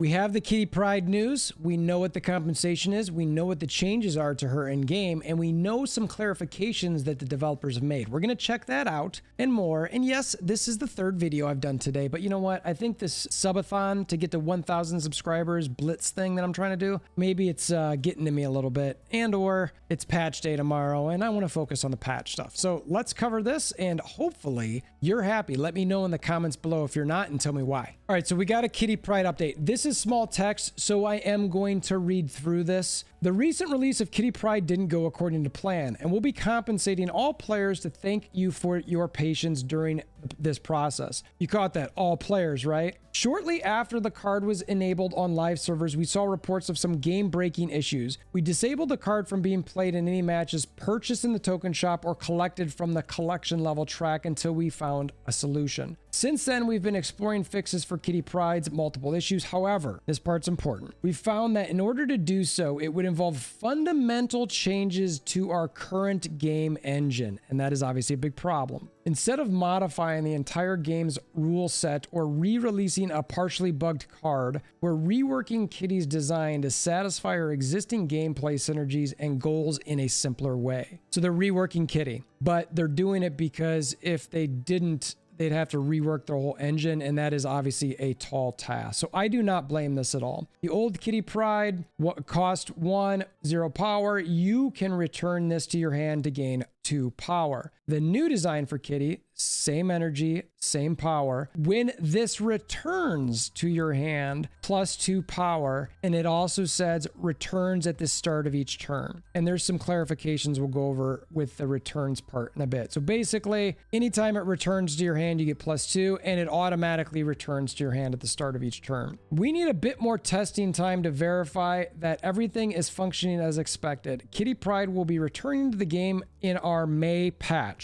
We have the Kitty Pryde news. We know what the compensation is. We know what the changes are to her in game, and we know some clarifications that the developers have made. We're going to check that out and more. And yes, this is the third video I've done today, but you know what? I think this subathon to get to 1,000 subscribers blitz thing that I'm trying to do, maybe it's getting to me a little bit, and or it's patch day tomorrow, and I want to focus on the patch stuff. So let's cover this, and hopefully you're happy. Let me know in the comments below if you're not, and tell me why. All right, so we got a Kitty Pryde update. This is small text, so I am going to read through this. The recent release of Kitty Pryde didn't go according to plan, and we'll be compensating all players to thank you for your patience during this process. You caught that, all players, right? Shortly after the card was enabled on live servers, we saw reports of some game-breaking issues. We disabled the card from being played in any matches purchased in the token shop or collected from the collection level track until we found a solution. Since then, we've been exploring fixes for Kitty Pryde's multiple issues. However, this part's important. We found that in order to do so, it would involve fundamental changes to our current game engine, and that is obviously a big problem. Instead of modifying the entire game's rule set or re-releasing a partially bugged card, we're reworking Kitty's design to satisfy her existing gameplay synergies and goals in a simpler way. So they're reworking Kitty, but they're doing it because if they didn't, they'd have to rework their whole engine, and that is obviously a tall task. So I do not blame this at all. The old Kitty Pryde cost 0 power. You can return this to your hand to gain 2 power. The new design for Kitty, same energy, same power. When this returns to your hand, plus 2 power, and it also says returns at the start of each turn. And there's some clarifications we'll go over with the returns part in a bit. So basically, anytime it returns to your hand, you get plus 2, and it automatically returns to your hand at the start of each turn. We need a bit more testing time to verify that everything is functioning as expected. Kitty Pryde will be returning to the game in our May patch.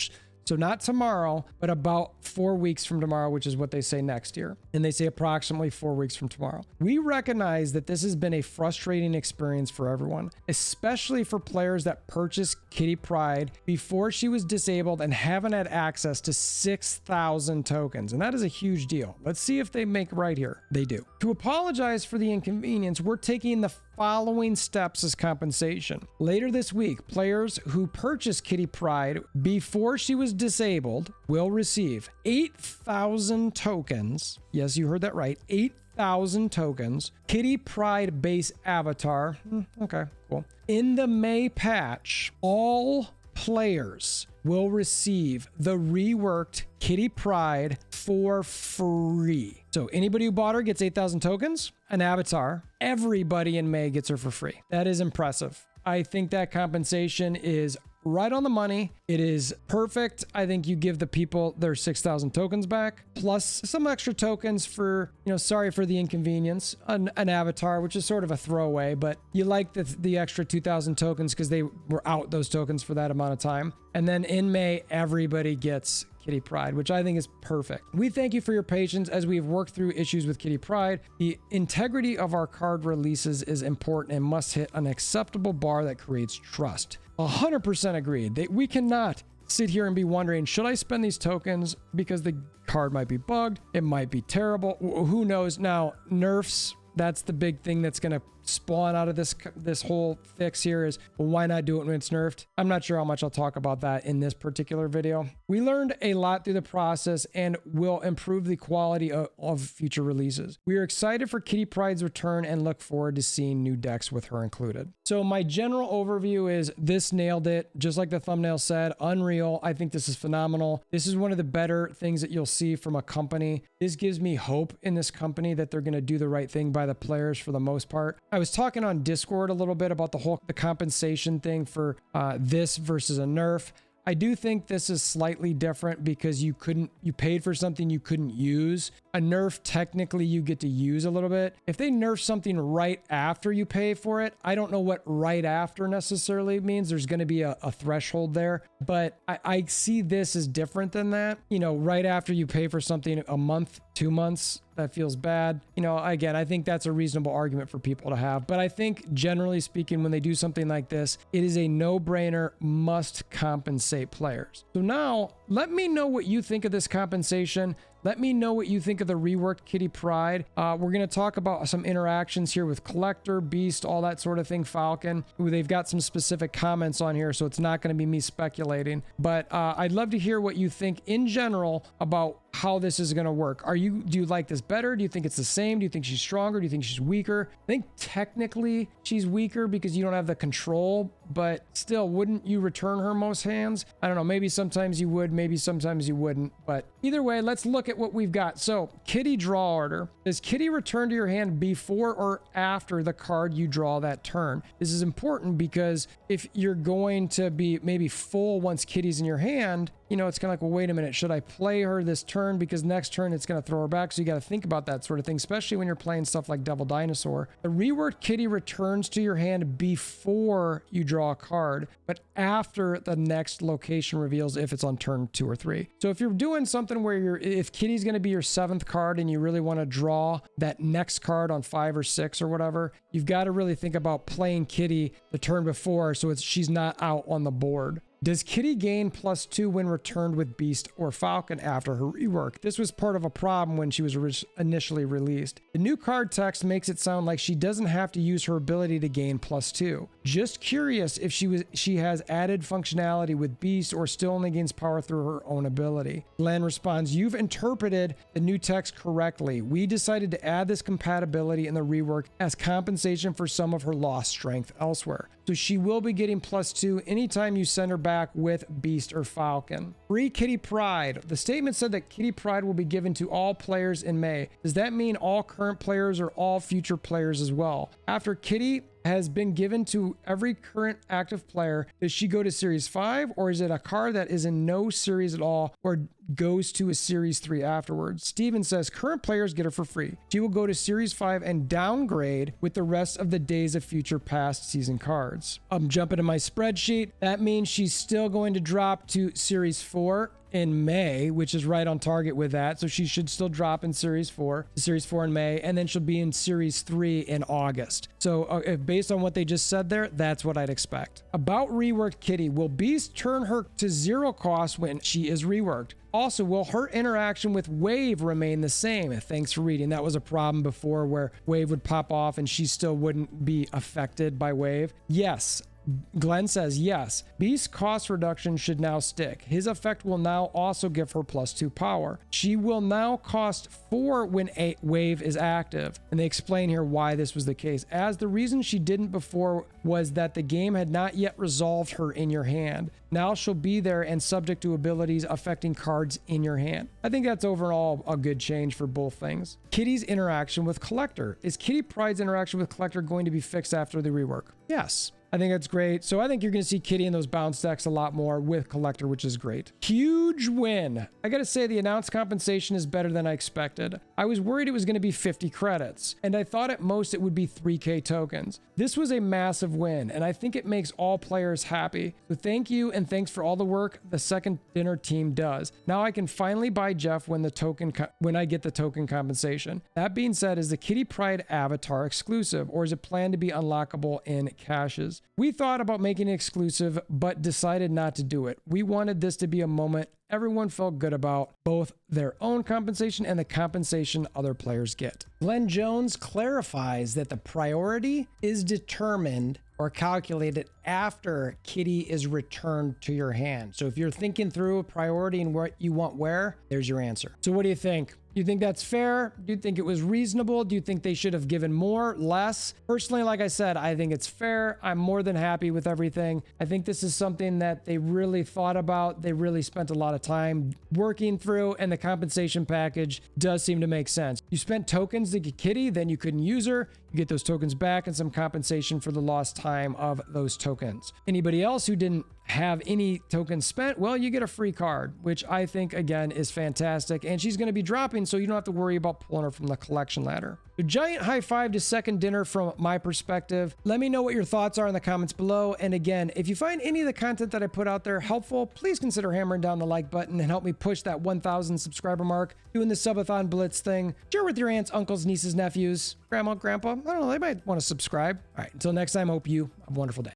So not tomorrow, but about 4 weeks from tomorrow, which is what they say next year. And they say approximately 4 weeks from tomorrow. We recognize that this has been a frustrating experience for everyone, especially for players that purchased Kitty Pryde before she was disabled and haven't had access to 6,000 tokens. And that is a huge deal. Let's see if they make right here. They do. To apologize for the inconvenience, we're taking the following steps as compensation. Later this week, players who purchased Kitty Pryde before she was disabled will receive 8,000 tokens. Yes, you heard that right. 8,000 tokens. Kitty Pryde base avatar. Okay, cool. In the May patch, all players will receive the reworked Kitty Pryde for free. So anybody who bought her gets 8,000 tokens, an avatar. Everybody in May gets her for free. That is impressive. I think that compensation is right on the money. It is perfect. I think you give the people their 6,000 tokens back, plus some extra tokens for, sorry for the inconvenience, an avatar, which is sort of a throwaway, but you like the extra 2,000 tokens because they were out those tokens for that amount of time. And then in May, everybody gets Kitty Pryde, which I think is perfect. We thank you for your patience as we've worked through issues with Kitty Pryde. The integrity of our card releases is important and must hit an acceptable bar that creates trust. 100% agreed. We cannot sit here and be wondering, should I spend these tokens because the card might be bugged? It might be terrible. Who knows? Now, nerfs, that's the big thing that's going to spawn out of this whole fix here is, well, why not do it when it's nerfed? I'm not sure how much I'll talk about that in this particular video. We learned a lot through the process and will improve the quality of future releases. We are excited for Kitty Pryde's return and look forward to seeing new decks with her included. So my general overview is this nailed it. Just like the thumbnail said, unreal. I think this is phenomenal. This is one of the better things that you'll see from a company. This gives me hope in this company that they're going to do the right thing by the players for the most part. I was talking on Discord a little bit about the compensation thing for this versus a nerf. I do think this is slightly different because you paid for something you couldn't use. A nerf, technically you get to use a little bit. If they nerf something right after you pay for it, I don't know what right after necessarily means. There's going to be a threshold there, but I see this as different than that. Right after you pay for something a month, 2 months, that feels bad. Again, I think that's a reasonable argument for people to have. But I think generally speaking, when they do something like this, it is a no-brainer, must compensate players. So now let me know what you think of this compensation. Let me know what you think of the reworked Kitty Pryde. We're going to talk about some interactions here with Collector, Beast, all that sort of thing, Falcon. Ooh, they've got some specific comments on here, so it's not going to be me speculating. But I'd love to hear what you think in general about how this is going to work. Do you like this better? Do you think it's the same? Do you think she's stronger? Do you think she's weaker? I think technically she's weaker because you don't have the control, but still, wouldn't you return her most hands? I don't know. Maybe sometimes you would, maybe sometimes you wouldn't. But either way, let's look at what we've got. So Kitty draw order. Does Kitty return to your hand before or after the card you draw that turn? This is important because if you're going to be maybe full once Kitty's in your hand, you know, it's kind of like, well, wait a minute, should I play her this turn? Because next turn it's going to throw her back. So you got to think about that sort of thing, especially when you're playing stuff like Devil Dinosaur. The reworked Kitty returns to your hand before you draw a card, but after the next location reveals if it's on turn 2 or 3. So if you're doing something where if Kitty's going to be your 7th card and you really want to draw that next card on 5 or 6 or whatever, you've got to really think about playing Kitty the turn before so she's not out on the board. Does Kitty gain +2 when returned with Beast or Falcon after her rework? This was part of a problem when she was initially released. The new card text makes it sound like she doesn't have to use her ability to gain +2. Just curious if she has added functionality with Beast or still only gains power through her own ability. Glenn responds, you've interpreted the new text correctly. We decided to add this compatibility in the rework as compensation for some of her lost strength elsewhere. So she will be getting +2 anytime you send her back with Beast or Falcon. Free Kitty Pryde. The statement said that Kitty Pryde will be given to all players in May. Does that mean all current players or all future players as well? After Kitty has been given to every current active player, does she go to Series 5, or is it a card that is in no series at all or goes to a Series 3 afterwards? Steven says current players get her for free. She will go to Series 5 and downgrade with the rest of the Days of Future Past season cards. I'm jumping to my spreadsheet. That means she's still going to drop to Series 4 in May, which is right on target with that. So she should still drop in Series 4 in May, and then she'll be in Series 3 in August. So if based on what they just said there, that's what I'd expect. About reworked Kitty, will Beast turn her to 0 cost when she is reworked? Also, will her interaction with Wave remain the same? Thanks for reading. That was a problem before where Wave would pop off and she still wouldn't be affected by Wave. Yes. Glenn says yes. Beast's cost reduction should now stick. His effect will now also give her +2 power. She will now cost 4 when a Wave is active. And they explain here why this was the case, as the reason she didn't before was that the game had not yet resolved her in your hand. Now she'll be there and subject to abilities affecting cards in your hand. I think that's overall a good change for both things. Kitty's interaction with Collector. Is Kitty Pryde's interaction with Collector going to be fixed after the rework? Yes. I think that's great. So I think you're going to see Kitty in those bounce decks a lot more with Collector, which is great. Huge win. I got to say the announced compensation is better than I expected. I was worried it was going to be 50 credits, and I thought at most it would be 3K tokens. This was a massive win, and I think it makes all players happy. So thank you, and thanks for all the work the Second Dinner team does. Now I can finally buy Jeff when I get the token compensation. That being said, is the Kitty Pryde avatar exclusive, or is it planned to be unlockable in caches? We thought about making it exclusive, but decided not to do it. We wanted this to be a moment everyone felt good about, both their own compensation and the compensation other players get. Glenn Jones clarifies that the priority is determined or calculated after Kitty is returned to your hand. So if you're thinking through a priority and what you want where, there's your answer. So what do you think? Do you think that's fair? Do you think it was reasonable? Do you think they should have given more, less? Personally, like I said, I think it's fair. I'm more than happy with everything. I think this is something that they really thought about. They really spent a lot of time working through, and the compensation package does seem to make sense. You spent tokens to get Kitty, then you couldn't use her. You get those tokens back and some compensation for the lost time of those tokens. Anybody else who didn't have any tokens spent, well, you get a free card, which I think, again, is fantastic. And she's going to be dropping, so you don't have to worry about pulling her from the collection ladder. A giant high five to Second Dinner from my perspective. Let me know what your thoughts are in the comments below. And again, if you find any of the content that I put out there helpful, please consider hammering down the like button and help me push that 1,000 subscriber mark, doing the subathon blitz thing. Share with your aunts, uncles, nieces, nephews, grandma, grandpa. I don't know, they might want to subscribe. All right, until next time, hope you have a wonderful day.